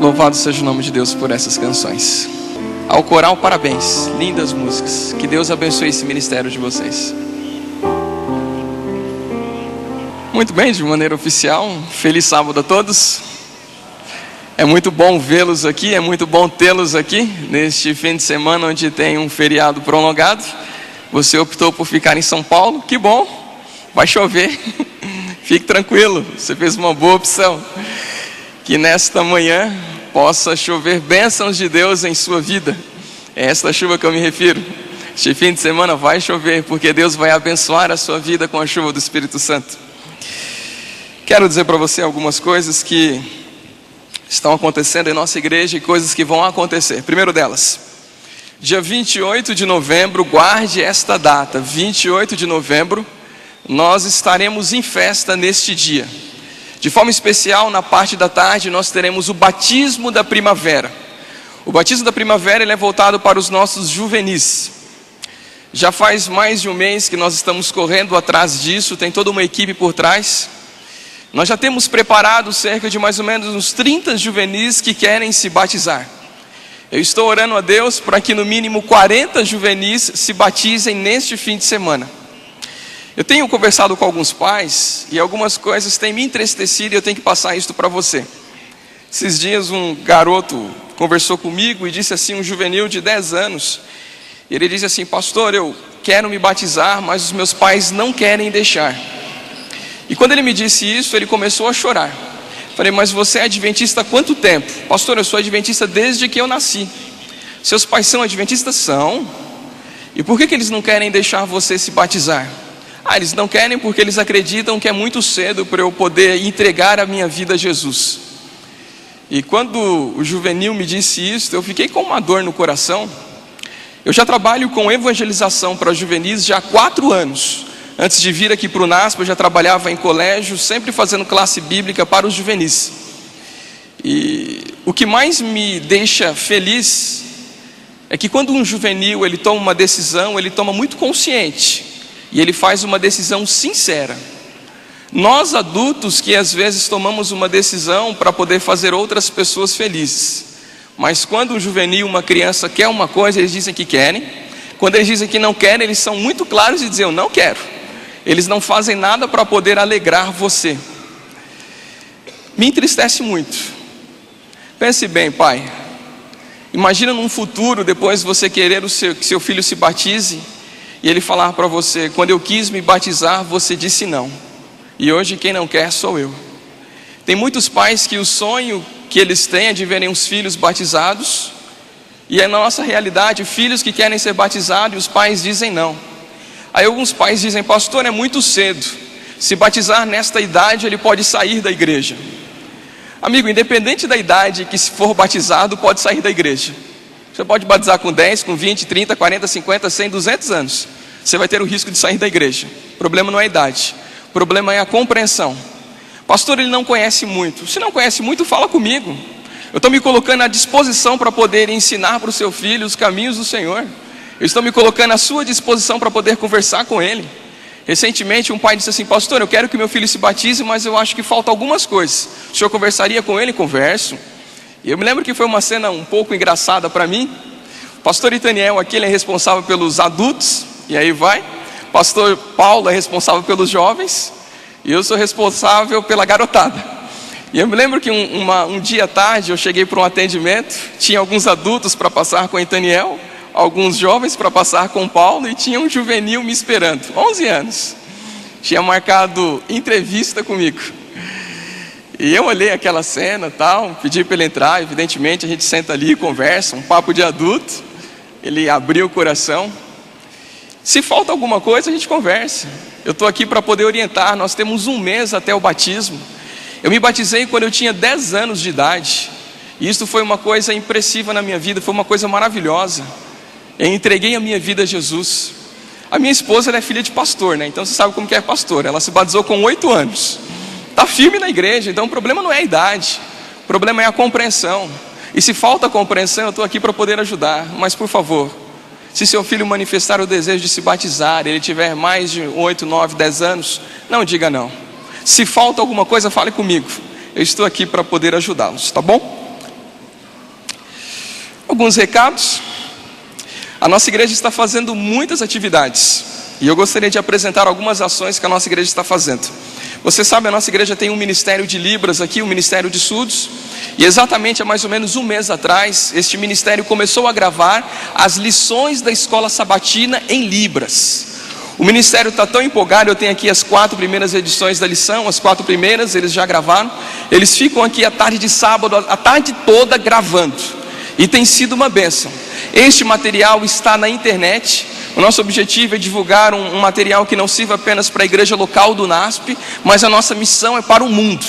Louvado seja o nome de Deus por essas canções. Ao coral, parabéns, lindas músicas. Que Deus abençoe esse ministério de vocês. Muito bem, de maneira oficial, feliz sábado a todos. É muito bom vê-los aqui, é muito bom tê-los aqui neste fim de semana onde tem um feriado prolongado. Você optou por ficar em São Paulo, que bom, vai chover. Fique tranquilo, você fez uma boa opção. Que nesta manhã possa chover bênçãos de Deus em sua vida. É esta chuva que eu me refiro. Este fim de semana vai chover, porque Deus vai abençoar a sua vida com a chuva do Espírito Santo. Quero dizer para você algumas coisas que estão acontecendo em nossa igreja e coisas que vão acontecer. Primeiro delas, dia 28 de novembro, guarde esta data, 28 de novembro, nós estaremos em festa neste dia. De forma especial, na parte da tarde, nós teremos o batismo da primavera. O batismo da primavera ele é voltado para os nossos juvenis. Já faz mais de um mês que nós estamos correndo atrás disso, tem toda uma equipe por trás. Nós já temos preparado cerca de mais ou menos uns 30 juvenis que querem se batizar. Eu estou orando a Deus para que no mínimo 40 juvenis se batizem neste fim de semana. Eu tenho conversado com alguns pais e algumas coisas têm me entristecido e eu tenho que passar isso para você. Esses dias um garoto conversou comigo e disse assim, um juvenil de 10 anos. Ele disse assim, pastor, eu quero me batizar, mas os meus pais não querem deixar. E quando ele me disse isso, ele começou a chorar. Falei, mas você é adventista há quanto tempo? Pastor, eu sou adventista desde que eu nasci. Seus pais são adventistas? São. E por que eles não querem deixar você se batizar? Eles não querem porque eles acreditam que é muito cedo para eu poder entregar a minha vida a Jesus. E quando o juvenil me disse isso, eu fiquei com uma dor no coração. Eu já trabalho com evangelização para juvenis já há 4 anos. Antes de vir aqui para o NASP, eu já trabalhava em colégio, sempre fazendo classe bíblica para os juvenis. E o que mais me deixa feliz é que quando um juvenil ele toma uma decisão, ele toma muito consciente. E ele faz uma decisão sincera. Nós adultos que às vezes tomamos uma decisão para poder fazer outras pessoas felizes. Mas quando um juvenil, uma criança quer uma coisa, eles dizem que querem. Quando eles dizem que não querem, eles são muito claros e dizem, eu não quero. Eles não fazem nada para poder alegrar você. Me entristece muito. Pense bem, pai. Imagina num futuro, depois você querer que seu filho se batize. E ele falar para você, quando eu quis me batizar, você disse não. E hoje quem não quer sou eu. Tem muitos pais que o sonho que eles têm é de verem os filhos batizados. E é na nossa realidade, filhos que querem ser batizados e os pais dizem não. Aí alguns pais dizem, pastor, é muito cedo. Se batizar nesta idade, ele pode sair da igreja. Amigo, independente da idade que se for batizado, pode sair da igreja. Você pode batizar com 10, com 20, 30, 40, 50, 100, 200 anos. Você vai ter o risco de sair da igreja. O problema não é a idade. O problema é a compreensão. Pastor, ele não conhece muito. Se não conhece muito, fala comigo. Eu estou me colocando à disposição para poder ensinar para o seu filho os caminhos do Senhor. Eu estou me colocando à sua disposição para poder conversar com ele. Recentemente um pai disse assim, pastor, eu quero que meu filho se batize, mas eu acho que falta algumas coisas. O senhor conversaria com ele? Converso. E eu me lembro que foi uma cena um pouco engraçada para mim. O pastor Itaniel aqui, ele é responsável pelos adultos, e aí vai. O pastor Paulo é responsável pelos jovens, e eu sou responsável pela garotada. E eu me lembro que um dia à tarde eu cheguei para um atendimento, tinha alguns adultos para passar com o Itaniel, alguns jovens para passar com o Paulo, e tinha um juvenil me esperando, 11 anos. Tinha marcado entrevista comigo. E eu olhei aquela cena, tal, pedi para ele entrar, evidentemente a gente senta ali e conversa, um papo de adulto. Ele abriu o coração. Se falta alguma coisa, a gente conversa. Eu estou aqui para poder orientar, nós temos 1 mês até o batismo. Eu me batizei quando eu tinha 10 anos de idade. E isso foi uma coisa impressiva na minha vida, foi uma coisa maravilhosa. Eu entreguei a minha vida a Jesus. A minha esposa, ela é filha de pastor, né? Então você sabe como que é pastor. Ela se batizou com 8 anos. Está firme na igreja, então o problema não é a idade, o problema é a compreensão. E se falta compreensão, eu estou aqui para poder ajudar. Mas por favor, se seu filho manifestar o desejo de se batizar, ele tiver mais de 8, 9, 10 anos, não diga não. Se falta alguma coisa, fale comigo. Eu estou aqui para poder ajudá-los, tá bom? Alguns recados. A nossa igreja está fazendo muitas atividades e eu gostaria de apresentar algumas ações que a nossa igreja está fazendo. Você sabe, a nossa igreja tem um ministério de Libras aqui, um ministério de surdos, e exatamente há mais ou menos um mês atrás, este ministério começou a gravar as lições da escola sabatina em Libras. O ministério está tão empolgado, eu tenho aqui as 4 primeiras edições da lição, as 4 primeiras eles já gravaram, eles ficam aqui a tarde de sábado, a tarde toda gravando, e tem sido uma bênção. Este material está na internet. O nosso objetivo é divulgar um material que não sirva apenas para a igreja local do NASP, mas a nossa missão é para o mundo.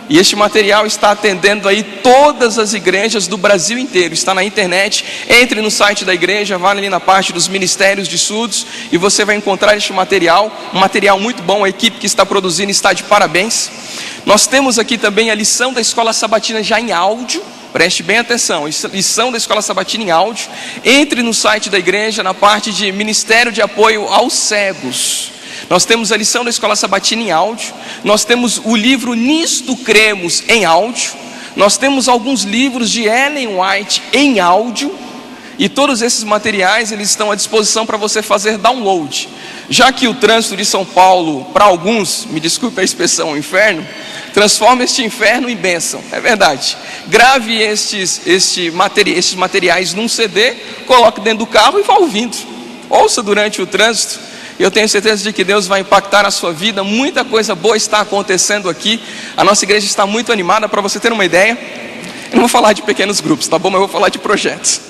E este material está atendendo aí todas as igrejas do Brasil inteiro, está na internet. Entre no site da igreja, vá ali na parte dos ministérios de surdos e você vai encontrar este material, um material muito bom. A equipe que está produzindo está de parabéns. Nós temos aqui também a lição da escola sabatina já em áudio. Preste bem atenção, lição da escola sabatina em áudio. Entre no site da igreja, na parte de Ministério de Apoio aos Cegos. Nós temos a lição da escola sabatina em áudio. Nós temos o livro Nisto Cremos em áudio. Nós temos alguns livros de Ellen White em áudio. E todos esses materiais eles estão à disposição para você fazer download. Já que o trânsito de São Paulo, para alguns, me desculpe a expressão, inferno, transforma este inferno em bênção, é verdade. Grave estes materiais num CD, coloque dentro do carro e vá ouvindo. Ouça durante o trânsito. Eu tenho certeza de que Deus vai impactar a sua vida. Muita coisa boa está acontecendo aqui. A nossa igreja está muito animada. Para você ter uma ideia, eu não vou falar de pequenos grupos, tá bom? Mas eu vou falar de projetos.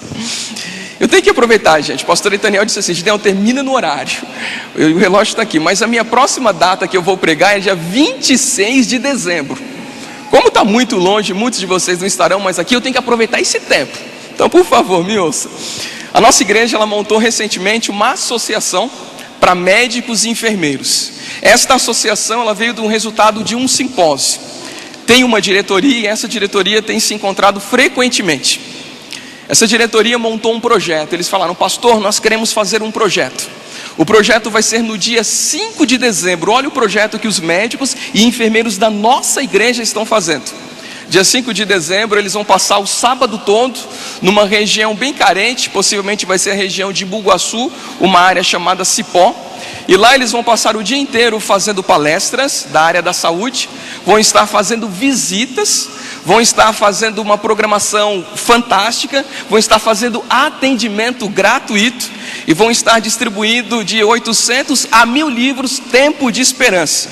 Eu tenho que aproveitar, gente. O pastor Itaniel disse assim: Gideão, termina no horário. O relógio está aqui. Mas a minha próxima data que eu vou pregar é dia 26 de dezembro. Como está muito longe, muitos de vocês não estarão mais aqui, eu tenho que aproveitar esse tempo. Então, por favor, me ouça. A nossa igreja ela montou recentemente uma associação para médicos e enfermeiros. Esta associação ela veio do resultado de um simpósio. Tem uma diretoria e essa diretoria tem se encontrado frequentemente. Essa diretoria montou um projeto. Eles falaram: pastor, nós queremos fazer um projeto. O projeto vai ser no dia 5 de dezembro. Olha o projeto que os médicos e enfermeiros da nossa igreja estão fazendo. Dia 5 de dezembro eles vão passar o sábado todo numa região bem carente, possivelmente vai ser a região de Bugaçu, uma área chamada Cipó. E lá eles vão passar o dia inteiro fazendo palestras da área da saúde, vão estar fazendo visitas, vão estar fazendo uma programação fantástica, vão estar fazendo atendimento gratuito e vão estar distribuindo de 800 a 1000 livros Tempo de Esperança.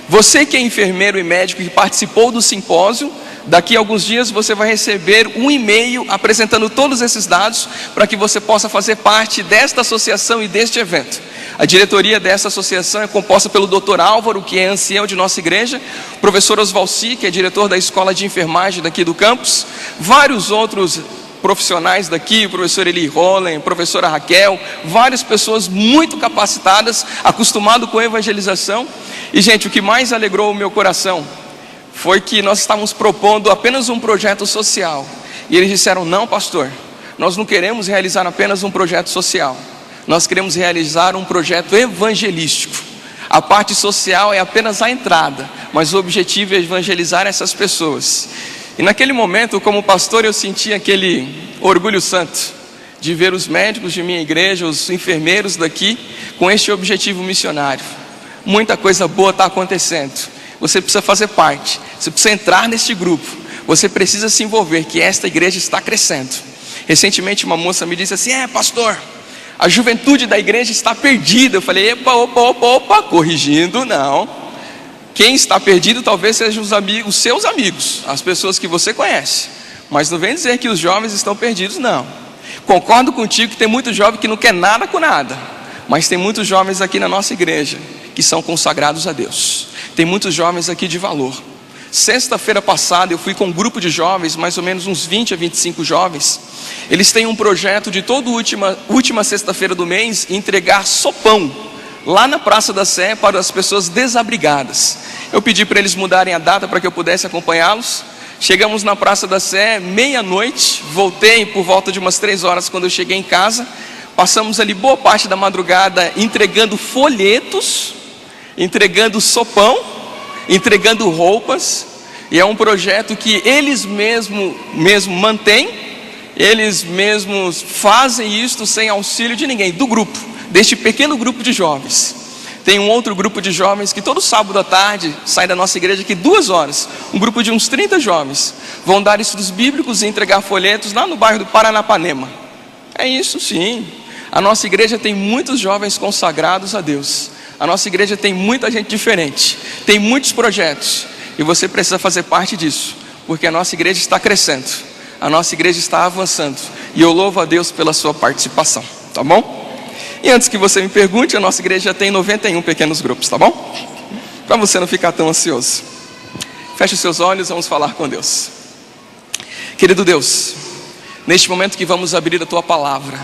Você que é enfermeiro e médico que participou do simpósio, daqui a alguns dias você vai receber um e-mail apresentando todos esses dados para que você possa fazer parte desta associação e deste evento. A diretoria dessa associação é composta pelo Dr. Álvaro, que é ancião de nossa igreja, o professor Osvalci, que é diretor da escola de enfermagem daqui do campus, vários outros profissionais daqui, o professor Eli Rollen, a professora Raquel, várias pessoas muito capacitadas, acostumadas com a evangelização. E gente, o que mais alegrou o meu coração foi que nós estávamos propondo apenas um projeto social. E eles disseram: não, pastor, nós não queremos realizar apenas um projeto social, nós queremos realizar um projeto evangelístico. A parte social é apenas a entrada, mas o objetivo é evangelizar essas pessoas. E naquele momento, como pastor, eu senti aquele orgulho santo de ver os médicos de minha igreja, os enfermeiros daqui, com este objetivo missionário. Muita coisa boa está acontecendo. Você precisa fazer parte, você precisa entrar neste grupo, você precisa se envolver, que esta igreja está crescendo. Recentemente uma moça me disse assim: pastor, a juventude da igreja está perdida. Eu falei: opa, corrigindo, não. Quem está perdido talvez sejam os seus amigos, as pessoas que você conhece. Mas não vem dizer que os jovens estão perdidos, não. Concordo contigo que tem muito jovem que não quer nada com nada. Mas tem muitos jovens aqui na nossa igreja que são consagrados a Deus. Tem muitos jovens aqui de valor. Sexta-feira passada eu fui com um grupo de jovens, mais ou menos uns 20 a 25 jovens. Eles têm um projeto de toda última sexta-feira do mês entregar sopão lá na Praça da Sé para as pessoas desabrigadas. Eu pedi para eles mudarem a data para que eu pudesse acompanhá-los. Chegamos na Praça da Sé, meia-noite, voltei por volta de umas 3 horas quando eu cheguei em casa. Passamos ali boa parte da madrugada entregando folhetos, entregando sopão, entregando roupas. E é um projeto que eles mesmo mantêm eles mesmos fazem isto sem auxílio de ninguém, do grupo, deste pequeno grupo de jovens. Tem um outro grupo de jovens que todo sábado à tarde sai da nossa igreja aqui 2 horas. Um grupo de uns 30 jovens vão dar estudos bíblicos e entregar folhetos lá no bairro do Paranapanema. É isso sim. A nossa igreja tem muitos jovens consagrados a Deus. A nossa igreja tem muita gente diferente, tem muitos projetos, e você precisa fazer parte disso, porque a nossa igreja está crescendo, a nossa igreja está avançando, e eu louvo a Deus pela sua participação, tá bom? E antes que você me pergunte, a nossa igreja já tem 91 pequenos grupos, tá bom? Para você não ficar tão ansioso. Feche os seus olhos, vamos falar com Deus. Querido Deus, neste momento que vamos abrir a Tua palavra,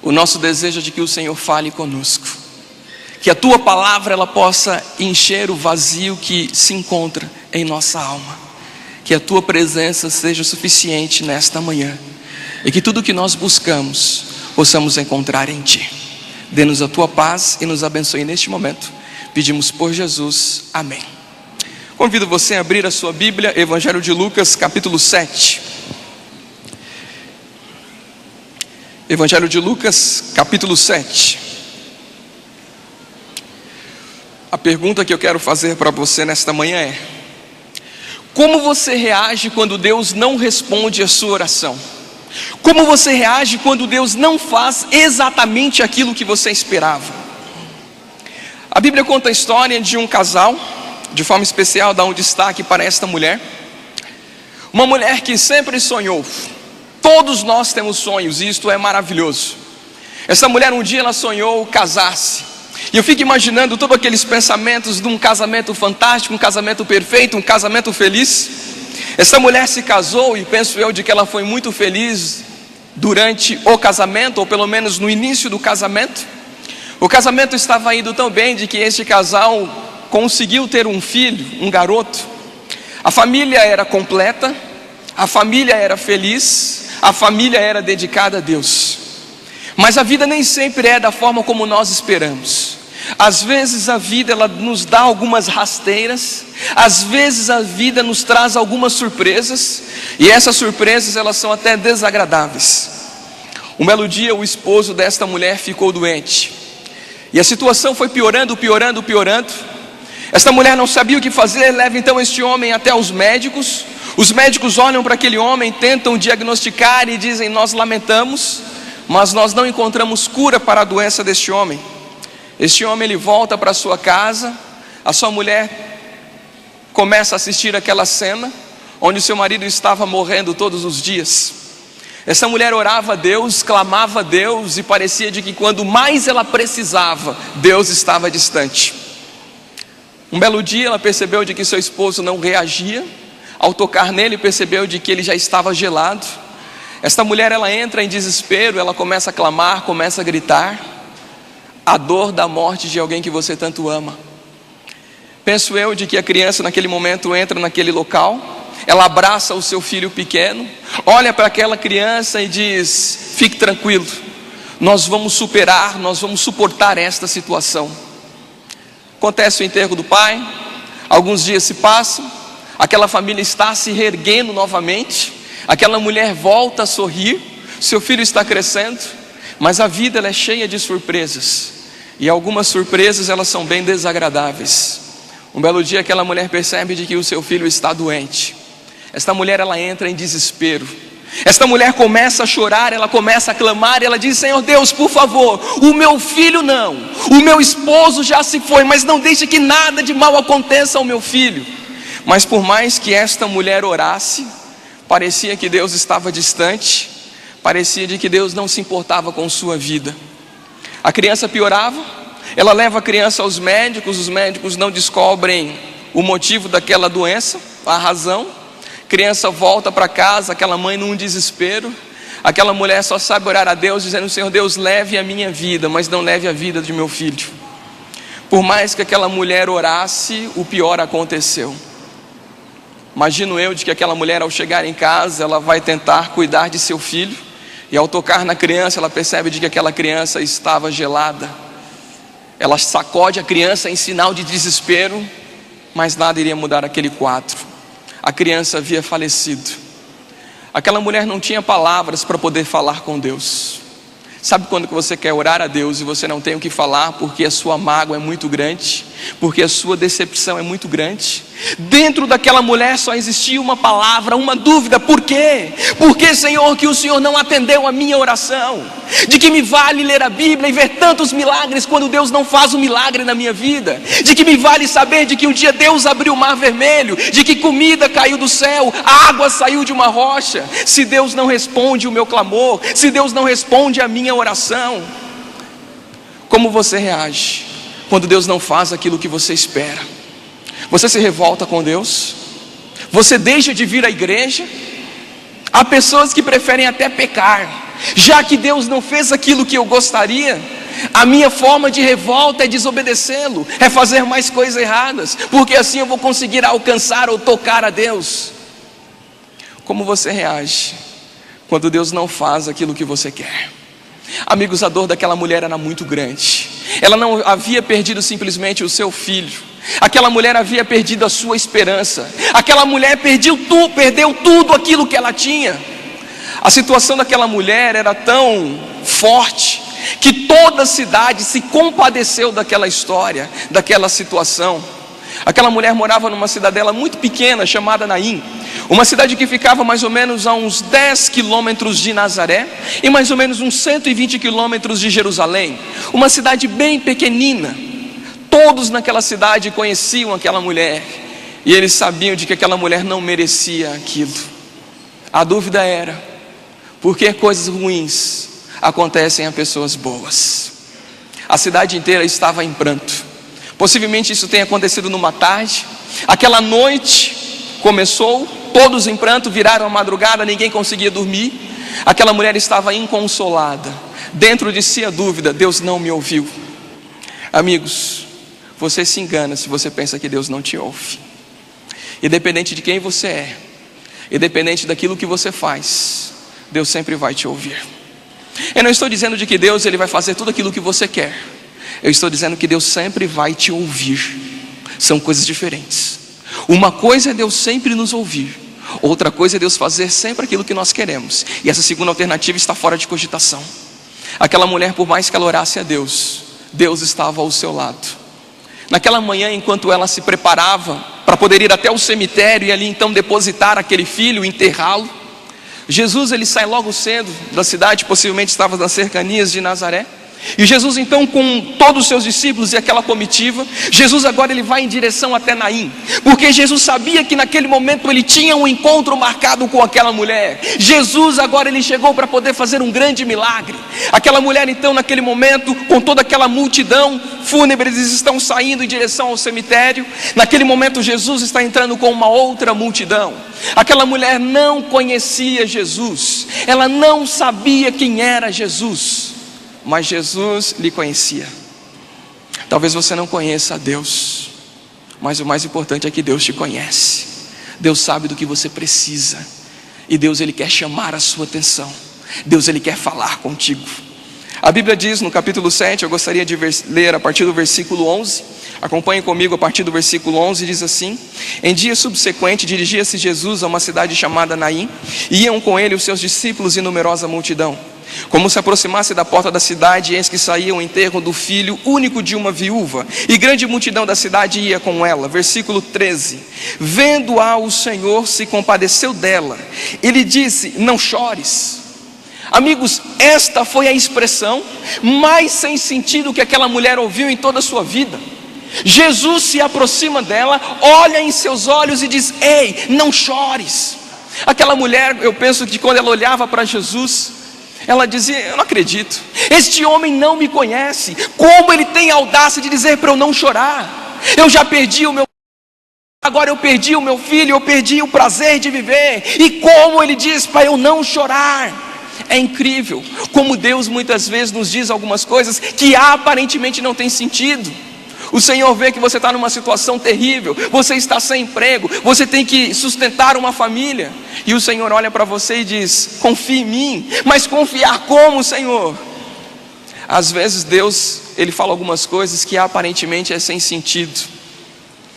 o nosso desejo é de que o Senhor fale conosco, que a Tua palavra ela possa encher o vazio que se encontra em nossa alma, que a Tua presença seja suficiente nesta manhã, e que tudo que nós buscamos possamos encontrar em Ti. Dê-nos a Tua paz e nos abençoe neste momento. Pedimos por Jesus, amém. Convido você a abrir a sua Bíblia, Evangelho de Lucas, capítulo 7. Evangelho de Lucas, capítulo 7. A pergunta que eu quero fazer para você nesta manhã é: como você reage quando Deus não responde a sua oração? Como você reage quando Deus não faz exatamente aquilo que você esperava? A Bíblia conta a história de um casal, de forma especial dá um destaque para esta mulher. Uma mulher que sempre sonhou. Todos nós temos sonhos e isto é maravilhoso. Essa mulher um dia ela sonhou casar-se. E eu fico imaginando todos aqueles pensamentos de um casamento fantástico, um casamento perfeito, um casamento feliz. Essa mulher se casou e penso eu de que ela foi muito feliz durante o casamento, ou pelo menos no início do casamento. O casamento estava indo tão bem de que este casal conseguiu ter um filho, um garoto. A família era completa, a família era feliz, a família era dedicada a Deus. Mas a vida nem sempre é da forma como nós esperamos. Às vezes a vida ela nos dá algumas rasteiras, às vezes a vida nos traz algumas surpresas, e essas surpresas elas são até desagradáveis. Um belo dia o esposo desta mulher ficou doente, e a situação foi piorando. Esta mulher não sabia o que fazer, leva então este homem até os médicos. Os médicos olham para aquele homem, tentam diagnosticar e dizem: nós lamentamos, mas nós não encontramos cura para a doença deste homem. Este homem ele volta para sua casa, a sua mulher começa a assistir aquela cena, onde seu marido estava morrendo todos os dias. Essa mulher orava a Deus, clamava a Deus, e parecia de que quando mais ela precisava, Deus estava distante. Um belo dia ela percebeu de que seu esposo não reagia. Ao tocar nele percebeu de que ele já estava gelado. Esta mulher ela entra em desespero, ela começa a clamar, começa a gritar a dor da morte de alguém que você tanto ama. Penso eu de que a criança naquele momento entra naquele local, ela abraça o seu filho pequeno, olha para aquela criança e diz: fique tranquilo, nós vamos superar, nós vamos suportar esta situação. Acontece o enterro do pai, alguns dias se passam, aquela família está se reerguendo novamente, aquela mulher volta a sorrir, seu filho está crescendo, mas a vida ela é cheia de surpresas, e algumas surpresas elas são bem desagradáveis. Um belo dia aquela mulher percebe de que o seu filho está doente. Esta mulher ela entra em desespero. Esta mulher começa a chorar, ela começa a clamar, e ela diz: Senhor Deus, por favor, o meu filho não, o meu esposo já se foi, mas não deixe que nada de mal aconteça ao meu filho. Mas por mais que esta mulher orasse, parecia que Deus estava distante, parecia de que Deus não se importava com sua vida. A criança piorava, ela leva a criança aos médicos, os médicos não descobrem o motivo daquela doença, a razão. A criança volta para casa, aquela mãe num desespero, aquela mulher só sabe orar a Deus, dizendo: Senhor Deus, leve a minha vida, mas não leve a vida de meu filho. Por mais que aquela mulher orasse, o pior aconteceu. Imagino eu de que aquela mulher, ao chegar em casa, ela vai tentar cuidar de seu filho, e ao tocar na criança, ela percebe de que aquela criança estava gelada. Ela sacode a criança em sinal de desespero, mas nada iria mudar aquele quadro. A criança havia falecido. Aquela mulher não tinha palavras para poder falar com Deus. Sabe quando que você quer orar a Deus e você não tem o que falar porque a sua mágoa é muito grande, porque a sua decepção é muito grande? Dentro daquela mulher só existia uma palavra, uma dúvida: por quê? Por que, Senhor, que o Senhor não atendeu a minha oração? De que me vale ler a Bíblia e ver tantos milagres quando Deus não faz um milagre na minha vida? De que me vale saber de que um dia Deus abriu o mar vermelho, de que comida caiu do céu, água saiu de uma rocha, se Deus não responde o meu clamor, se Deus não responde a minha oração? Como você reage quando Deus não faz aquilo que você espera? Você se revolta com Deus? Você deixa de vir à igreja? Há pessoas que preferem até pecar, já que Deus não fez aquilo que eu gostaria. A minha forma de revolta é desobedecê-lo, é fazer mais coisas erradas, porque assim eu vou conseguir alcançar ou tocar a Deus. Como você reage quando Deus não faz aquilo que você quer? Amigos, a dor daquela mulher era muito grande. Ela não havia perdido simplesmente o seu filho. Aquela mulher havia perdido a sua esperança. Aquela mulher perdeu tudo aquilo que ela tinha. A situação daquela mulher era tão forte que toda a cidade se compadeceu daquela história, daquela situação. Aquela mulher morava numa cidadela muito pequena chamada Naim, uma cidade que ficava mais ou menos a uns 10 quilômetros de Nazaré e mais ou menos uns 120 quilômetros de Jerusalém. Uma cidade bem pequenina. Todos naquela cidade conheciam aquela mulher e eles sabiam de que aquela mulher não merecia aquilo. A dúvida era: por que coisas ruins acontecem a pessoas boas? A cidade inteira estava em pranto. Possivelmente isso tenha acontecido numa tarde. Aquela noite começou, todos em pranto, viraram a madrugada, ninguém conseguia dormir. Aquela mulher estava inconsolada, dentro de si a dúvida: Deus não me ouviu. Amigos, você se engana se você pensa que Deus não te ouve. Independente de quem você é, independente daquilo que você faz, Deus sempre vai te ouvir. Eu não estou dizendo de que Deus ele vai fazer tudo aquilo que você quer. Eu estou dizendo que Deus sempre vai te ouvir. São coisas diferentes. Uma coisa é Deus sempre nos ouvir, outra coisa é Deus fazer sempre aquilo que nós queremos. E essa segunda alternativa está fora de cogitação. Aquela mulher, por mais que ela orasse a Deus, Deus estava ao seu lado. Naquela manhã, enquanto ela se preparava para poder ir até o cemitério e ali então depositar aquele filho, enterrá-lo, Jesus ele sai logo cedo da cidade, possivelmente estava nas cercanias de Nazaré. E Jesus então, com todos os seus discípulos e aquela comitiva, Jesus agora ele vai em direção até Naim, porque Jesus sabia que naquele momento ele tinha um encontro marcado com aquela mulher. Jesus agora ele chegou para poder fazer um grande milagre. Aquela mulher então, naquele momento, com toda aquela multidão, fúnebres estão saindo em direção ao cemitério. Naquele momento Jesus está entrando com uma outra multidão. Aquela mulher não conhecia Jesus, ela não sabia quem era Jesus, mas Jesus lhe conhecia. Talvez você não conheça a Deus, mas o mais importante é que Deus te conhece. Deus sabe do que você precisa, e Deus ele quer chamar a sua atenção. Deus ele quer falar contigo. A Bíblia diz no capítulo 7, eu gostaria de ler a partir do versículo 11. Acompanhe comigo a partir do versículo 11, diz assim: em dia subsequente dirigia-se Jesus a uma cidade chamada Naim, e iam com ele os seus discípulos e numerosa multidão. Como se aproximasse da porta da cidade, eis que saía o enterro do filho único de uma viúva, e grande multidão da cidade ia com ela. Versículo 13: vendo-a o Senhor se compadeceu dela, e lhe disse: não chores. Amigos, esta foi a expressão mais sem sentido que aquela mulher ouviu em toda a sua vida. Jesus se aproxima dela, olha em seus olhos e diz: ei, não chores. Aquela mulher, eu penso que quando ela olhava para Jesus, ela dizia: eu não acredito, este homem não me conhece. Como ele tem a audácia de dizer para eu não chorar? Eu já perdi o meu, agora eu perdi o meu filho, eu perdi o prazer de viver, e como ele diz para eu não chorar? É incrível como Deus muitas vezes nos diz algumas coisas que aparentemente não tem sentido. O Senhor vê que você está numa situação terrível, você está sem emprego, você tem que sustentar uma família, e o Senhor olha para você e diz: confie em mim. Mas confiar como, Senhor? Às vezes Deus ele fala algumas coisas que aparentemente é sem sentido,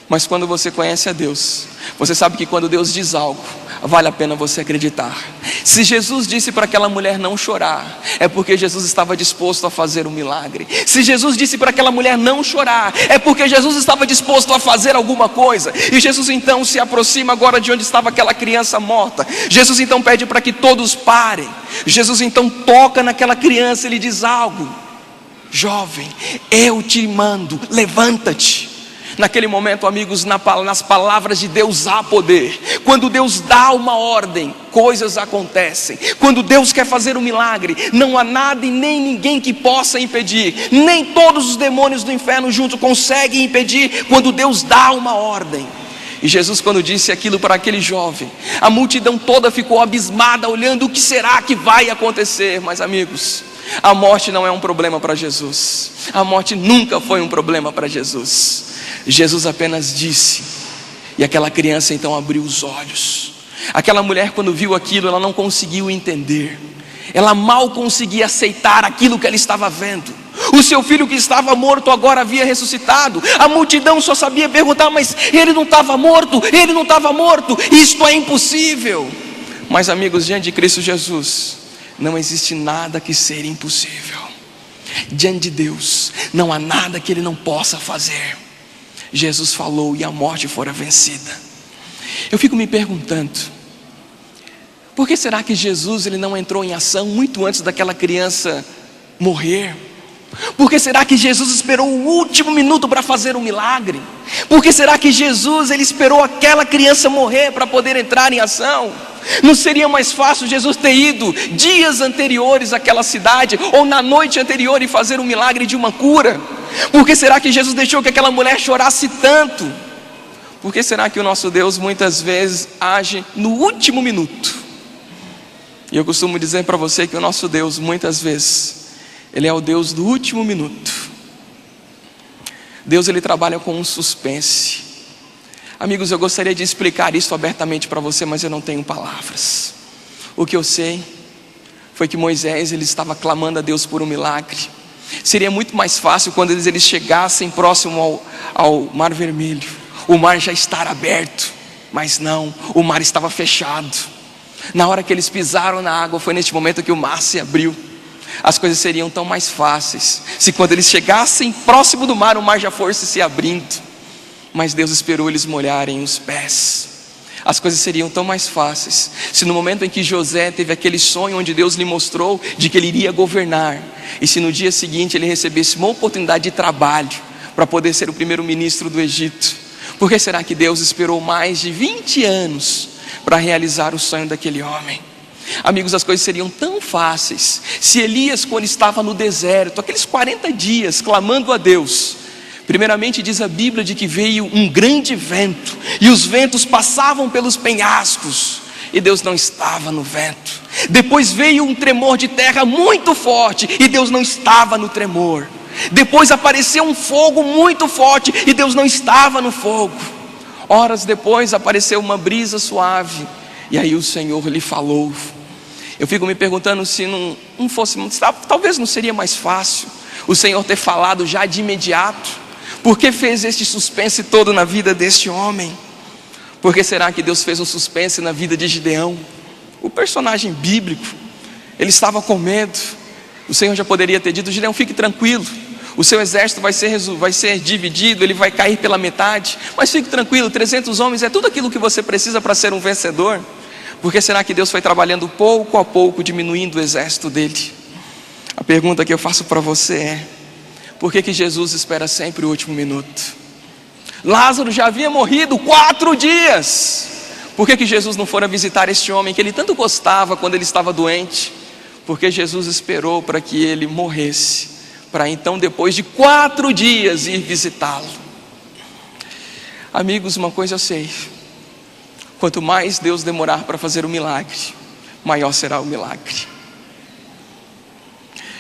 mas quando você conhece a Deus, você sabe que quando Deus diz algo, vale a pena você acreditar. Se Jesus disse para aquela mulher não chorar, é porque Jesus estava disposto a fazer um milagre. Se Jesus disse para aquela mulher não chorar, é porque Jesus estava disposto a fazer alguma coisa. E Jesus então se aproxima agora de onde estava aquela criança morta. Jesus então pede para que todos parem. Jesus então toca naquela criança e lhe diz algo: jovem, eu te mando, levanta-te. Naquele momento, amigos, nas palavras de Deus há poder. Quando Deus dá uma ordem, coisas acontecem. Quando Deus quer fazer um milagre, não há nada e nem ninguém que possa impedir. Nem todos os demônios do inferno juntos conseguem impedir quando Deus dá uma ordem. E Jesus, quando disse aquilo para aquele jovem, a multidão toda ficou abismada, olhando o que será que vai acontecer. Mas, amigos, a morte não é um problema para Jesus. A morte nunca foi um problema para Jesus. Jesus apenas disse, e aquela criança então abriu os olhos. Aquela mulher, quando viu aquilo, ela não conseguiu entender. Ela mal conseguia aceitar aquilo que ela estava vendo. O seu filho que estava morto agora havia ressuscitado. A multidão só sabia perguntar: mas ele não estava morto? Ele não estava morto? Isto é impossível. Mas, amigos, diante de Cristo Jesus, não existe nada que seja impossível. Diante de Deus, não há nada que Ele não possa fazer. Jesus falou e a morte fora vencida. Eu fico me perguntando, por que será que Jesus ele não entrou em ação muito antes daquela criança morrer? Por que será que Jesus esperou o último minuto para fazer um milagre? Por que será que Jesus ele esperou aquela criança morrer para poder entrar em ação? Não seria mais fácil Jesus ter ido dias anteriores àquela cidade, ou na noite anterior, e fazer um milagre de uma cura? Por que será que Jesus deixou que aquela mulher chorasse tanto? Por que será que o nosso Deus muitas vezes age no último minuto? E eu costumo dizer para você que o nosso Deus muitas vezes, Ele é o Deus do último minuto. Deus ele trabalha com um suspense. Amigos, eu gostaria de explicar isso abertamente para você, mas eu não tenho palavras. O que eu sei foi que Moisés ele estava clamando a Deus por um milagre. Seria muito mais fácil quando eles chegassem próximo ao Mar Vermelho, o mar já estar aberto. Mas não, o mar estava fechado. Na hora que eles pisaram na água, foi neste momento que o mar se abriu. As coisas seriam tão mais fáceis se quando eles chegassem próximo do mar, o mar já fosse se abrindo. Mas Deus esperou eles molharem os pés. As coisas seriam tão mais fáceis se no momento em que José teve aquele sonho onde Deus lhe mostrou de que ele iria governar, e se no dia seguinte ele recebesse uma oportunidade de trabalho para poder ser o primeiro-ministro do Egito. Por que será que Deus esperou mais de 20 anos para realizar o sonho daquele homem? Amigos, as coisas seriam tão fáceis se Elias, quando estava no deserto, aqueles 40 dias clamando a Deus, primeiramente diz a Bíblia de que veio um grande vento, e os ventos passavam pelos penhascos, e Deus não estava no vento. Depois veio um tremor de terra muito forte, e Deus não estava no tremor. Depois apareceu um fogo muito forte, e Deus não estava no fogo. Horas depois apareceu uma brisa suave, e aí o Senhor lhe falou. Eu fico me perguntando se não fosse, talvez não seria mais fácil o Senhor ter falado já de imediato. Por que fez este suspense todo na vida deste homem? Por que será que Deus fez um suspense na vida de Gideão? O personagem bíblico, ele estava com medo. O Senhor já poderia ter dito: Gideão, fique tranquilo, o seu exército vai ser dividido, ele vai cair pela metade, mas fique tranquilo, 300 homens é tudo aquilo que você precisa para ser um vencedor. Por que será que Deus foi trabalhando pouco a pouco, diminuindo o exército dele? A pergunta que eu faço para você é: por que Jesus espera sempre o último minuto? Lázaro já havia morrido 4 dias. Por que Jesus não fora visitar este homem que ele tanto gostava quando ele estava doente? Porque Jesus esperou para que ele morresse, para então depois de 4 dias ir visitá-lo. Amigos, uma coisa eu sei: quanto mais Deus demorar para fazer o milagre, maior será o milagre.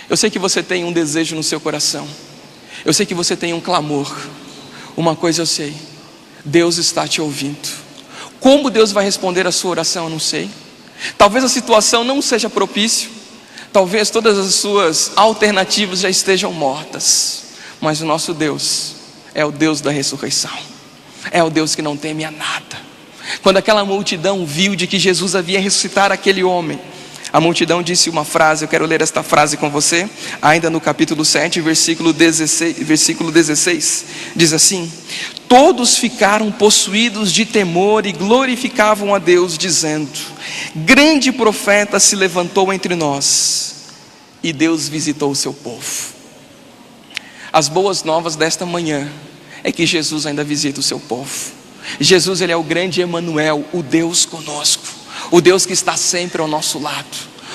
Eu sei que você tem um desejo no seu coração, eu sei que você tem um clamor. Uma coisa eu sei: Deus está te ouvindo. Como Deus vai responder a sua oração eu não sei. Talvez a situação não seja propícia, talvez todas as suas alternativas já estejam mortas, mas o nosso Deus é o Deus da ressurreição, é o Deus que não teme a nada. Quando aquela multidão viu de que Jesus havia ressuscitado aquele homem, A multidão disse uma frase, eu quero ler esta frase com você, ainda no capítulo 7, versículo 16, diz assim: todos ficaram possuídos de temor e glorificavam a Deus, dizendo: grande profeta se levantou entre nós, e Deus visitou o seu povo. As boas novas desta manhã é que Jesus ainda visita o seu povo. Jesus, ele é o grande Emanuel, o Deus conosco, o Deus que está sempre ao nosso lado,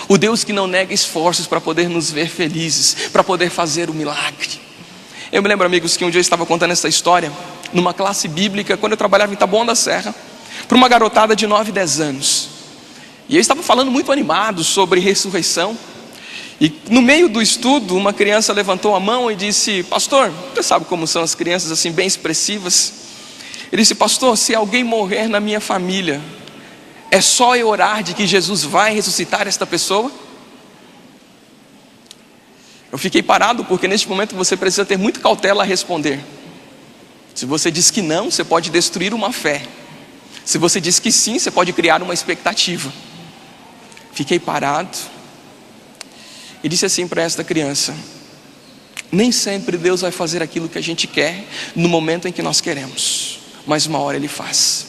o Deus que não nega esforços para poder nos ver felizes, para poder fazer o milagre. Eu me lembro, amigos, que um dia eu estava contando essa história numa classe bíblica, quando eu trabalhava em Taboão da Serra, para uma garotada de 9, 10 anos. E eu estava falando muito animado sobre ressurreição. E no meio do estudo, uma criança levantou a mão e disse: pastor, você sabe como são as crianças assim, bem expressivas? Ele disse: pastor, se alguém morrer na minha família, é só eu orar de que Jesus vai ressuscitar esta pessoa? Eu fiquei parado, porque neste momento você precisa ter muita cautela a responder. Se você diz que não, você pode destruir uma fé. Se você diz que sim, você pode criar uma expectativa. Fiquei parado e disse assim para esta criança: nem sempre Deus vai fazer aquilo que a gente quer no momento em que nós queremos, mas uma hora Ele faz.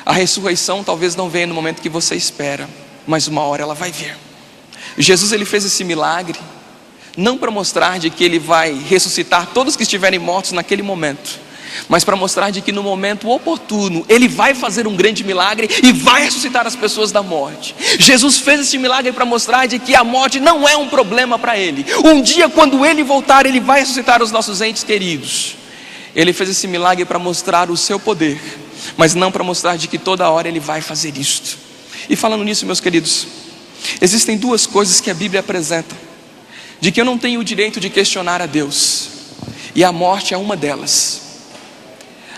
A ressurreição talvez não venha no momento que você espera, mas uma hora ela vai vir. Jesus, ele fez esse milagre não para mostrar de que ele vai ressuscitar todos que estiverem mortos naquele momento, mas para mostrar de que no momento oportuno ele vai fazer um grande milagre e vai ressuscitar as pessoas da morte. Jesus fez esse milagre para mostrar de que a morte não é um problema para ele. Um dia, quando ele voltar, ele vai ressuscitar os nossos entes queridos. Ele fez esse milagre para mostrar o seu poder, mas não para mostrar de que toda hora ele vai fazer isto. E falando nisso, meus queridos, existem duas coisas que a Bíblia apresenta, de que eu não tenho o direito de questionar a Deus, e a morte é uma delas.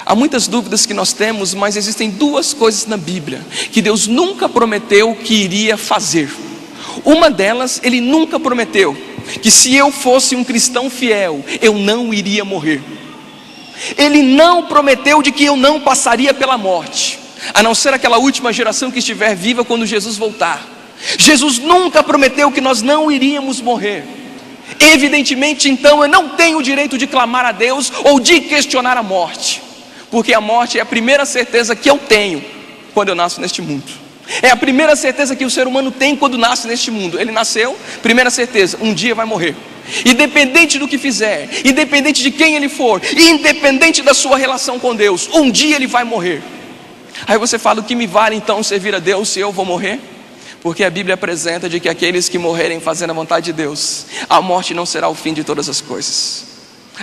Há muitas dúvidas que nós temos, mas existem duas coisas na Bíblia que Deus nunca prometeu que iria fazer. Uma delas, Ele nunca prometeu que se eu fosse um cristão fiel, eu não iria morrer. Ele não prometeu de que eu não passaria pela morte, a não ser aquela última geração que estiver viva quando Jesus voltar. Jesus nunca prometeu que nós não iríamos morrer. Evidentemente, então, eu não tenho o direito de clamar a Deus ou de questionar a morte, porque a morte é a primeira certeza que eu tenho quando eu nasço neste mundo. É a primeira certeza que o ser humano tem quando nasce neste mundo. Ele nasceu, primeira certeza, um dia vai morrer. Independente do que fizer, independente de quem ele for, independente da sua relação com Deus, um dia ele vai morrer. Aí você fala: o que me vale então servir a Deus se eu vou morrer? Porque a Bíblia apresenta de que aqueles que morrerem fazendo a vontade de Deus, a morte não será o fim de todas as coisas.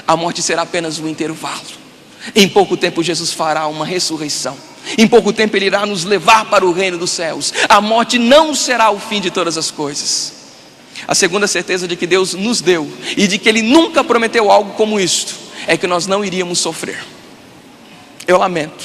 A morte será apenas um intervalo. Em pouco tempo Jesus fará uma ressurreição. Em pouco tempo Ele irá nos levar para o reino dos céus. A morte não será o fim de todas as coisas. A segunda certeza de que Deus nos deu, e de que Ele nunca prometeu algo como isto, é que nós não iríamos sofrer. Eu lamento,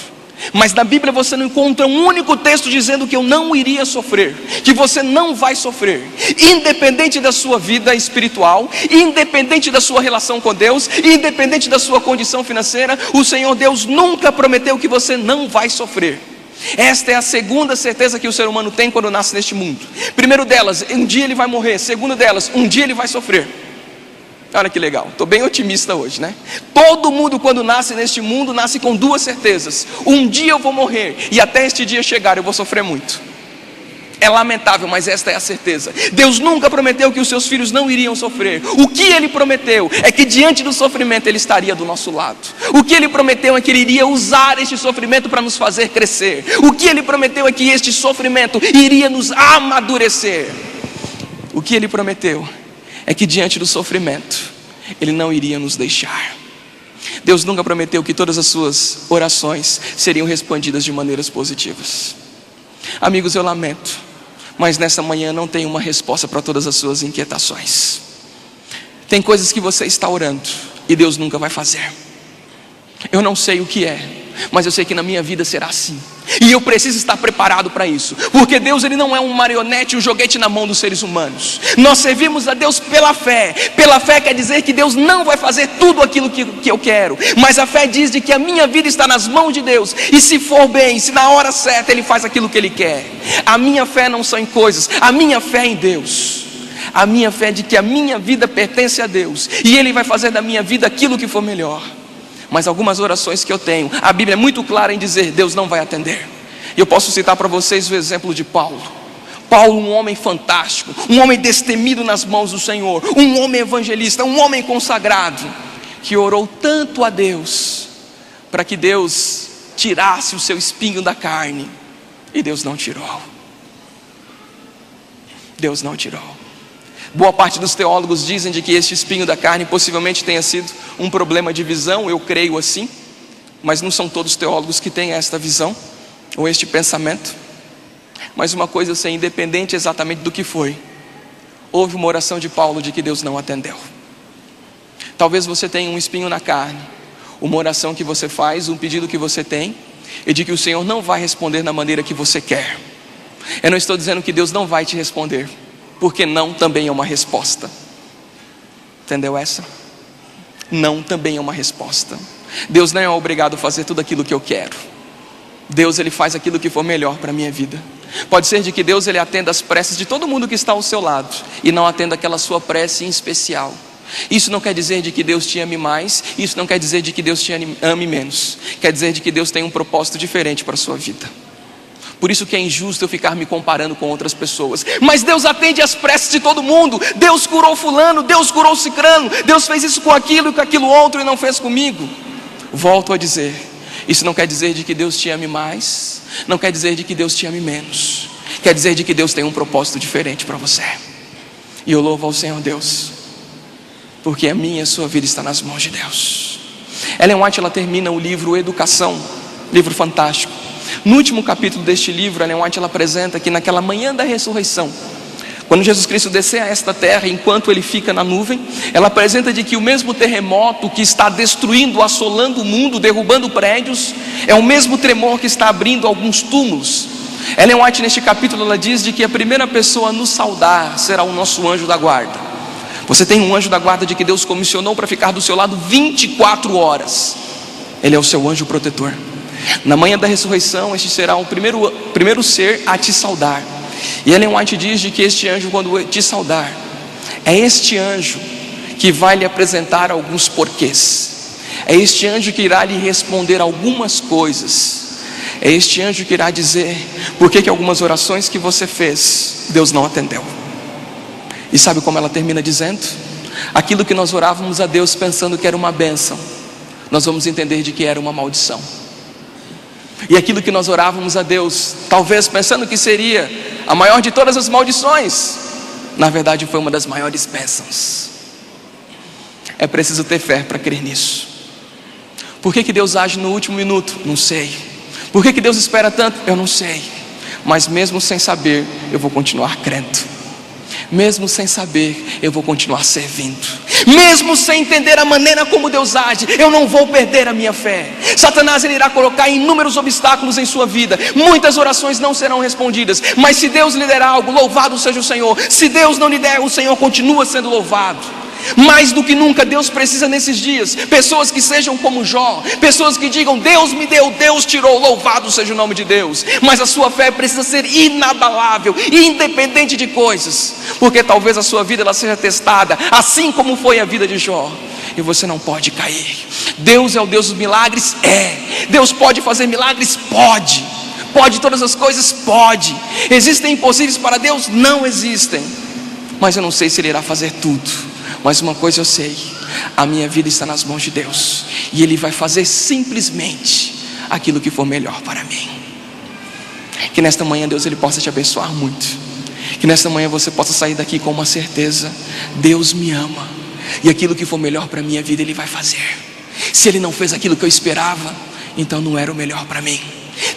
mas na Bíblia você não encontra um único texto dizendo que eu não iria sofrer, que você não vai sofrer. Independente da sua vida espiritual, independente da sua relação com Deus, independente da sua condição financeira, o Senhor Deus nunca prometeu que você não vai sofrer. Esta é a segunda certeza que o ser humano tem quando nasce neste mundo. Primeiro delas, um dia ele vai morrer. Segundo delas, um dia ele vai sofrer. Olha que legal, estou bem otimista hoje, né? Todo mundo quando nasce neste mundo, nasce com duas certezas: um dia eu vou morrer, e até este dia chegar eu vou sofrer muito. É lamentável, mas esta é a certeza. Deus nunca prometeu que os seus filhos não iriam sofrer. O que Ele prometeu é que diante do sofrimento Ele estaria do nosso lado. O que Ele prometeu é que Ele iria usar este sofrimento para nos fazer crescer. O que Ele prometeu é que este sofrimento iria nos amadurecer. O que Ele prometeu é que diante do sofrimento Ele não iria nos deixar. Deus nunca prometeu que todas as suas orações seriam respondidas de maneiras positivas. Amigos, eu lamento, mas nessa manhã não tem uma resposta para todas as suas inquietações. Tem coisas que você está orando e Deus nunca vai fazer. Eu não sei o que é, mas eu sei que na minha vida será assim. E eu preciso estar preparado para isso, porque Deus ele não é um marionete, um joguete na mão dos seres humanos. Nós servimos a Deus pela fé. Pela fé quer dizer que Deus não vai fazer tudo aquilo que eu quero, mas a fé diz de que a minha vida está nas mãos de Deus, e se for bem, se na hora certa Ele faz aquilo que Ele quer. A minha fé não são em coisas, a minha fé é em Deus. A minha fé é de que a minha vida pertence a Deus, e Ele vai fazer da minha vida aquilo que for melhor. Mas algumas orações que eu tenho, a Bíblia é muito clara em dizer: Deus não vai atender. E eu posso citar para vocês o exemplo de Paulo. Paulo, um homem fantástico, um homem destemido nas mãos do Senhor, um homem evangelista, um homem consagrado, que orou tanto a Deus, para que Deus tirasse o seu espinho da carne, e Deus não tirou. Deus não tirou. Boa parte dos teólogos dizem de que este espinho da carne possivelmente tenha sido um problema de visão, eu creio assim, mas não são todos os teólogos que têm esta visão, ou este pensamento. Mas uma coisa eu sei, independente exatamente do que foi, houve uma oração de Paulo de que Deus não atendeu. Talvez você tenha um espinho na carne, uma oração que você faz, um pedido que você tem, e de que o Senhor não vai responder da maneira que você quer. Eu não estou dizendo que Deus não vai te responder, porque não também é uma resposta. Entendeu essa? Não também é uma resposta. Deus não é obrigado a fazer tudo aquilo que eu quero. Deus ele faz aquilo que for melhor para a minha vida. Pode ser de que Deus ele atenda as preces de todo mundo que está ao seu lado, e não atenda aquela sua prece em especial. Isso não quer dizer de que Deus te ame mais, isso não quer dizer de que Deus te ame menos. Quer dizer de que Deus tem um propósito diferente para a sua vida. Por isso que é injusto eu ficar me comparando com outras pessoas. Mas Deus atende as preces de todo mundo. Deus curou fulano, Deus curou cicrano, Deus fez isso com aquilo e com aquilo outro e não fez comigo. Volto a dizer, isso não quer dizer de que Deus te ame mais, não quer dizer de que Deus te ame menos. Quer dizer de que Deus tem um propósito diferente para você. E eu louvo ao Senhor Deus, porque a minha e a sua vida está nas mãos de Deus. Ellen White ela termina o livro Educação, livro fantástico. No último capítulo deste livro, Ellen White ela apresenta que naquela manhã da ressurreição, quando Jesus Cristo descer a esta terra, enquanto ele fica na nuvem, ela apresenta de que o mesmo terremoto que está destruindo, assolando o mundo, derrubando prédios, é o mesmo tremor que está abrindo alguns túmulos. Ellen White neste capítulo ela diz de que a primeira pessoa a nos saudar será o nosso anjo da guarda. Você tem um anjo da guarda de que Deus comissionou para ficar do seu lado 24 horas. Ele é o seu anjo protetor. Na manhã da ressurreição, este será o primeiro ser a te saudar. E Ellen White diz de que este anjo, quando te saudar, é este anjo que vai lhe apresentar alguns porquês. É este anjo que irá lhe responder algumas coisas. É este anjo que irá dizer por que algumas orações que você fez, Deus não atendeu. E sabe como ela termina dizendo? Aquilo que nós orávamos a Deus pensando que era uma bênção, nós vamos entender de que era uma maldição. E aquilo que nós orávamos a Deus, talvez pensando que seria a maior de todas as maldições, na verdade foi uma das maiores bênçãos. É preciso ter fé para crer nisso. Por que Deus age no último minuto? Não sei. Por que Deus espera tanto? Eu não sei. Mas mesmo sem saber, eu vou continuar crendo. Mesmo sem saber, eu vou continuar servindo. Mesmo sem entender a maneira como Deus age, eu não vou perder a minha fé. Satanás ele irá colocar inúmeros obstáculos em sua vida. Muitas orações não serão respondidas. Mas se Deus lhe der algo, louvado seja o Senhor. Se Deus não lhe der, o Senhor continua sendo louvado. Mais do que nunca Deus precisa nesses dias pessoas que sejam como Jó, pessoas que digam: Deus me deu, Deus tirou, louvado seja o nome de Deus. Mas a sua fé precisa ser inabalável, independente de coisas, porque talvez a sua vida ela seja testada, assim como foi a vida de Jó, e você não pode cair. Deus é o Deus dos milagres? É. Deus pode fazer milagres? Pode. Pode todas as coisas? Pode. Existem impossíveis para Deus? Não existem. Mas eu não sei se Ele irá fazer tudo. Mas uma coisa eu sei, a minha vida está nas mãos de Deus, e Ele vai fazer simplesmente aquilo que for melhor para mim. Que nesta manhã Deus Ele possa te abençoar muito. Que nesta manhã você possa sair daqui com uma certeza: Deus me ama, e aquilo que for melhor para a minha vida Ele vai fazer. Se Ele não fez aquilo que eu esperava, então não era o melhor para mim.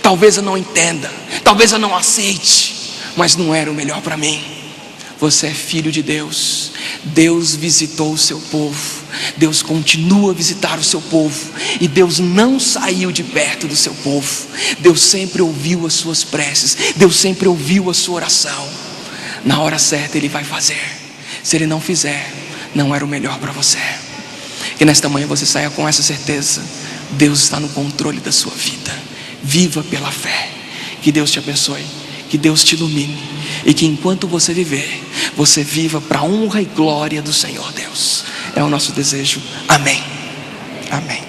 Talvez eu não entenda, talvez eu não aceite, mas não era o melhor para mim. Você é filho de Deus. Deus visitou o seu povo. Deus continua a visitar o seu povo, e Deus não saiu de perto do seu povo. Deus sempre ouviu as suas preces, Deus sempre ouviu a sua oração. Na hora certa Ele vai fazer. Se Ele não fizer, não era o melhor para você. Que nesta manhã você saia com essa certeza: Deus está no controle da sua vida. Viva pela fé. Que Deus te abençoe, que Deus te ilumine, e que enquanto você viver, você viva para a honra e glória do Senhor Deus. É o nosso desejo. Amém. Amém.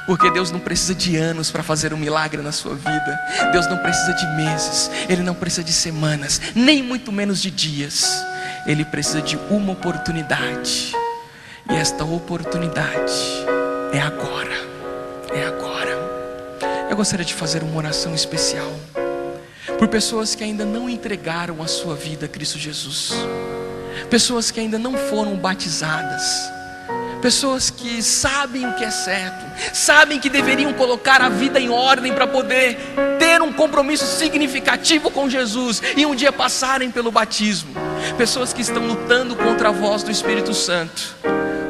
Porque Deus não precisa de anos para fazer um milagre na sua vida. Deus não precisa de meses, Ele não precisa de semanas, nem muito menos de dias. Ele precisa de uma oportunidade, e esta oportunidade é agora. É agora. Eu gostaria de fazer uma oração especial por pessoas que ainda não entregaram a sua vida a Cristo Jesus, pessoas que ainda não foram batizadas, pessoas que sabem o que é certo, sabem que deveriam colocar a vida em ordem para poder ter um compromisso significativo com Jesus e um dia passarem pelo batismo. Pessoas que estão lutando contra a voz do Espírito Santo,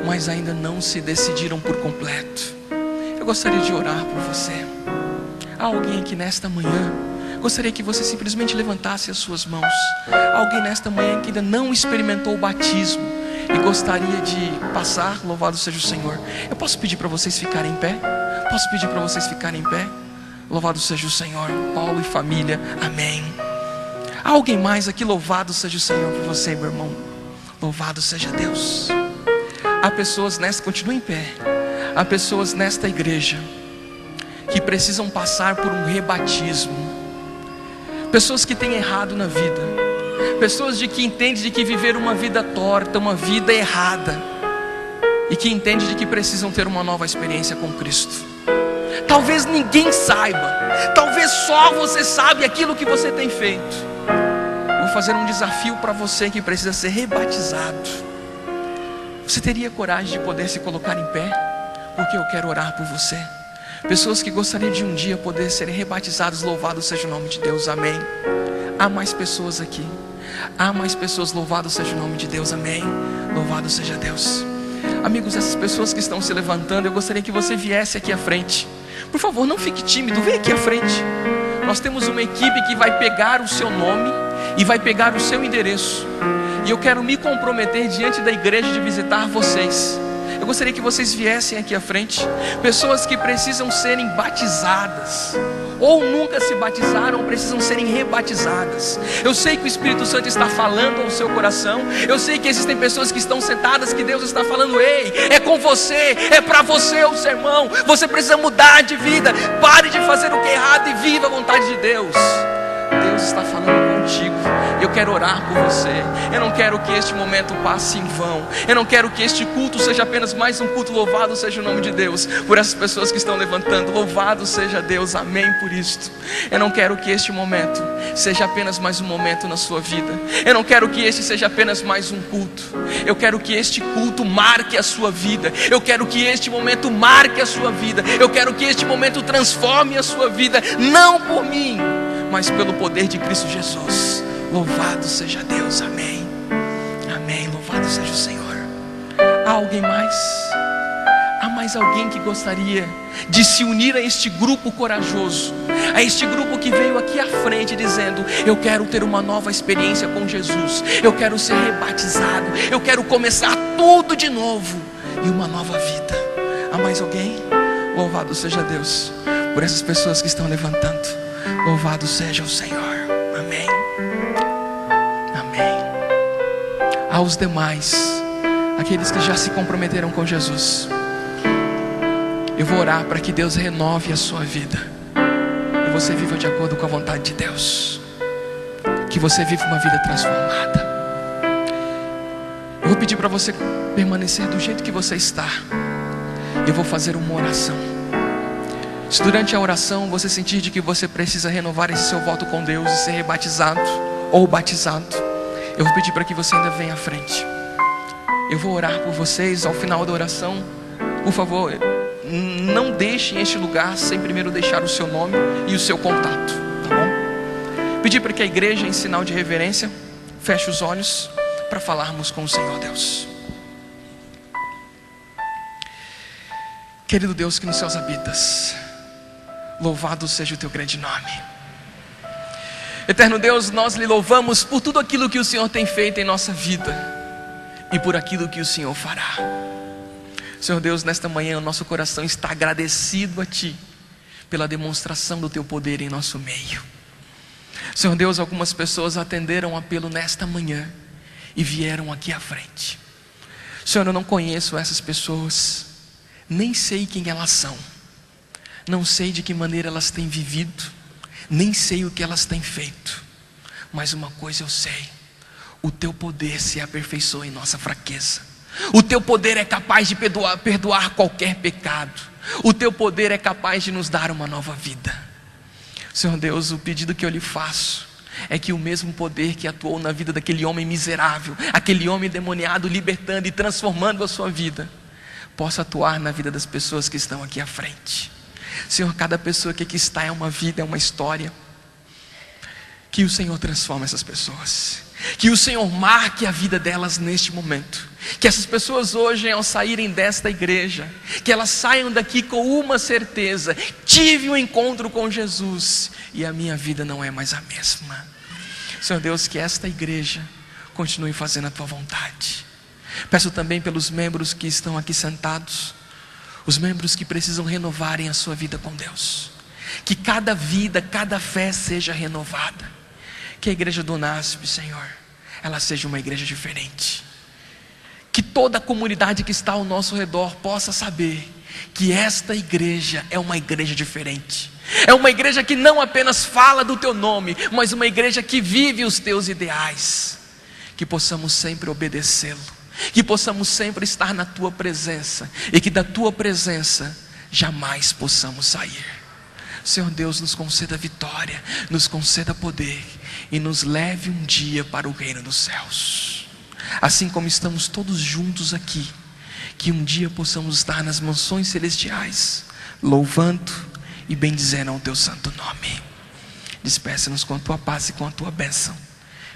mas ainda não se decidiram por completo. Eu gostaria de orar por você. Há alguém aqui nesta manhã, gostaria que você simplesmente levantasse as suas mãos. Há alguém nesta manhã que ainda não experimentou o batismo e gostaria de passar. Louvado seja o Senhor. Eu posso pedir para vocês ficarem em pé? Posso pedir para vocês ficarem em pé? Louvado seja o Senhor. Paulo e família, amém. Há alguém mais aqui? Louvado seja o Senhor por você, meu irmão. Louvado seja Deus. Há pessoas nesta, continua em pé. Há pessoas nesta igreja que precisam passar por um rebatismo. Pessoas que têm errado na vida, pessoas que entendem de que viver uma vida torta, uma vida errada, e que entendem de que precisam ter uma nova experiência com Cristo. Talvez ninguém saiba, talvez só você sabe aquilo que você tem feito. Eu vou fazer um desafio para você que precisa ser rebatizado. Você teria coragem de poder se colocar em pé? Porque eu quero orar por você. Pessoas que gostariam de um dia poder serem rebatizadas. Louvado seja o nome de Deus, amém. Há mais pessoas aqui. Há mais pessoas. Louvado seja o nome de Deus, amém. Louvado seja Deus. Amigos, essas pessoas que estão se levantando, eu gostaria que você viesse aqui à frente. Por favor, não fique tímido, vem aqui à frente. Nós temos uma equipe que vai pegar o seu nome e vai pegar o seu endereço, e eu quero me comprometer diante da igreja de visitar vocês. Eu gostaria que vocês viessem aqui à frente. Pessoas que precisam serem batizadas, ou nunca se batizaram, precisam serem rebatizadas. Eu sei que o Espírito Santo está falando ao seu coração. Eu sei que existem pessoas que estão sentadas, que Deus está falando: ei, é com você, é para você o sermão. Você precisa mudar de vida. Pare de fazer o que é errado e viva a vontade de Deus. Deus está falando contigo. Eu quero orar por você. Eu não quero que este momento passe em vão. Eu não quero que este culto seja apenas mais um culto. Louvado seja o nome de Deus por essas pessoas que estão levantando. Louvado seja Deus, amém por isto. Eu não quero que este momento seja apenas mais um momento na sua vida. Eu não quero que este seja apenas mais um culto. Eu quero que este culto marque a sua vida. Eu quero que este momento marque a sua vida. Eu quero que este momento transforme a sua vida. Não por mim, mas pelo poder de Cristo Jesus. Louvado seja Deus, amém. Amém, louvado seja o Senhor. Há alguém mais? Há mais alguém que gostaria de se unir a este grupo corajoso, a este grupo que veio aqui à frente dizendo: eu quero ter uma nova experiência com Jesus, eu quero ser rebatizado, eu quero começar tudo de novo e uma nova vida. Há mais alguém? Louvado seja Deus por essas pessoas que estão levantando. Louvado seja o Senhor, amém. Amém. Aos demais, aqueles que já se comprometeram com Jesus, eu vou orar para que Deus renove a sua vida e você viva de acordo com a vontade de Deus, que você viva uma vida transformada. Eu vou pedir para você permanecer do jeito que você está. Eu vou fazer uma oração. Se durante a oração você sentir de que você precisa renovar esse seu voto com Deus e ser rebatizado ou batizado, eu vou pedir para que você ainda venha à frente. Eu vou orar por vocês ao final da oração. Por favor, não deixem este lugar sem primeiro deixar o seu nome e o seu contato, tá bom? Pedir para que a igreja, em sinal de reverência, feche os olhos para falarmos com o Senhor Deus. Querido Deus que nos céus habitas, louvado seja o teu grande nome. Eterno Deus, nós lhe louvamos por tudo aquilo que o Senhor tem feito em nossa vida e por aquilo que o Senhor fará. Senhor Deus, nesta manhã o nosso coração está agradecido a Ti pela demonstração do Teu poder em nosso meio. Senhor Deus, algumas pessoas atenderam o apelo nesta manhã e vieram aqui à frente. Senhor, eu não conheço essas pessoas, nem sei quem elas são, não sei de que maneira elas têm vivido, nem sei o que elas têm feito, mas uma coisa eu sei: o Teu poder se aperfeiçoa em nossa fraqueza. O Teu poder é capaz de perdoar qualquer pecado. O Teu poder é capaz de nos dar uma nova vida. Senhor Deus, o pedido que eu lhe faço é que o mesmo poder que atuou na vida daquele homem miserável, aquele homem endemoniado, libertando e transformando a sua vida, possa atuar na vida das pessoas que estão aqui à frente. Senhor, cada pessoa que aqui está é uma vida, é uma história. Que o Senhor transforme essas pessoas, que o Senhor marque a vida delas neste momento. Que essas pessoas hoje, ao saírem desta igreja, que elas saiam daqui com uma certeza: tive um encontro com Jesus e a minha vida não é mais a mesma. Senhor Deus, que esta igreja continue fazendo a Tua vontade. Peço também pelos membros que estão aqui sentados, os membros que precisam renovarem a sua vida com Deus. Que cada vida, cada fé seja renovada. Que a igreja do NASP, Senhor, ela seja uma igreja diferente. Que toda a comunidade que está ao nosso redor possa saber que esta igreja é uma igreja diferente. É uma igreja que não apenas fala do Teu nome, mas uma igreja que vive os Teus ideais. Que possamos sempre obedecê-lo, que possamos sempre estar na Tua presença e que da Tua presença jamais possamos sair. Senhor Deus, nos conceda vitória, nos conceda poder e nos leve um dia para o reino dos céus. Assim como estamos todos juntos aqui, que um dia possamos estar nas mansões celestiais, louvando e bendizendo ao Teu santo nome. Despeça-nos com a Tua paz e com a Tua bênção.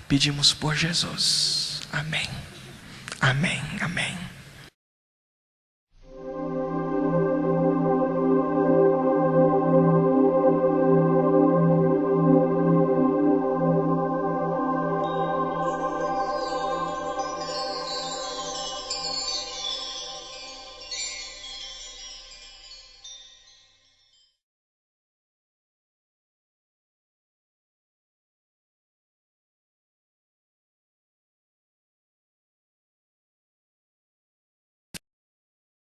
Pedimos por Jesus. Amém. Amém. Amém.